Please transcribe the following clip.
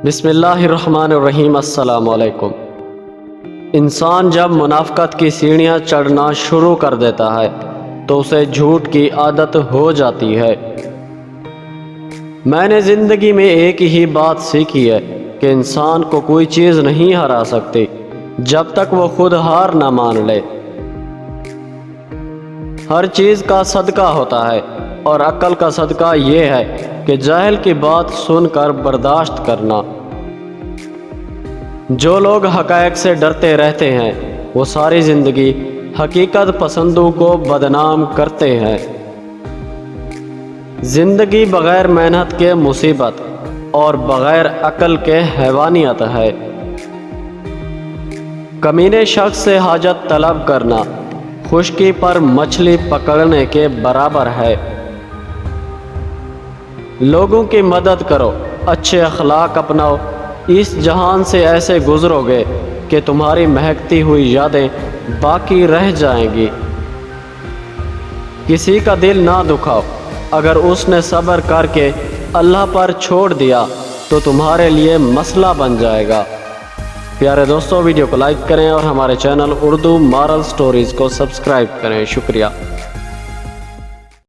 بسم اللہ الرحمن الرحیم۔ السلام علیکم۔ انسان جب منافقت کی سیڑھیاں چڑھنا شروع کر دیتا ہے تو اسے جھوٹ کی عادت ہو جاتی ہے۔ میں نے زندگی میں ایک ہی بات سیکھی ہے کہ انسان کو کوئی چیز نہیں ہرا سکتی جب تک وہ خود ہار نہ مان لے۔ ہر چیز کا صدقہ ہوتا ہے اور عقل کا صدقہ یہ ہے کہ جاہل کی بات سن کر برداشت کرنا۔ جو لوگ حقائق سے ڈرتے رہتے ہیں وہ ساری زندگی حقیقت پسندوں کو بدنام کرتے ہیں۔ زندگی بغیر محنت کے مصیبت اور بغیر عقل کے حیوانیت ہے۔ کمینے شخص سے حاجت طلب کرنا خشکی پر مچھلی پکڑنے کے برابر ہے۔ لوگوں کی مدد کرو، اچھے اخلاق اپناؤ، اس جہان سے ایسے گزرو گے کہ تمہاری مہکتی ہوئی یادیں باقی رہ جائیں گی۔ کسی کا دل نہ دکھاؤ، اگر اس نے صبر کر کے اللہ پر چھوڑ دیا تو تمہارے لیے مسئلہ بن جائے گا۔ پیارے دوستو، ویڈیو کو لائک کریں اور ہمارے چینل اردو مارل سٹوریز کو سبسکرائب کریں۔ شکریہ۔